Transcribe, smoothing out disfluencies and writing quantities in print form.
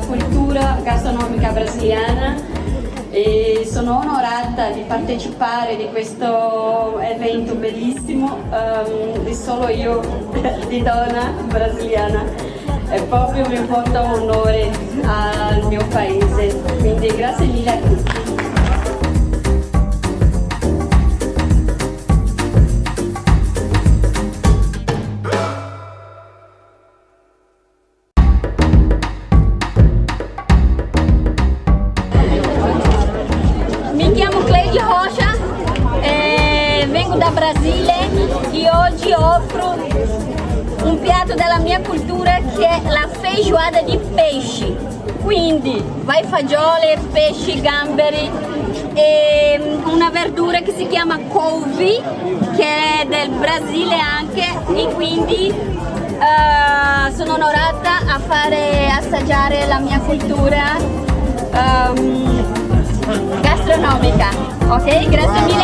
cultura gastronomica brasiliana e sono onorata di partecipare di questo evento bellissimo, di solo io di donna brasiliana, e proprio mi porta un onore al mio paese, quindi grazie mille a tutti. Mi chiamo Cleide Rocha, vengo da Brasile e oggi offro un piatto della mia cultura che è la feijoada di pesci. Quindi vai fagiole, pesci, gamberi e una verdura che si chiama couve, che è del Brasile anche, e quindi sono onorata a fare assaggiare la mia cultura gastronomica. Ok, grazie mille.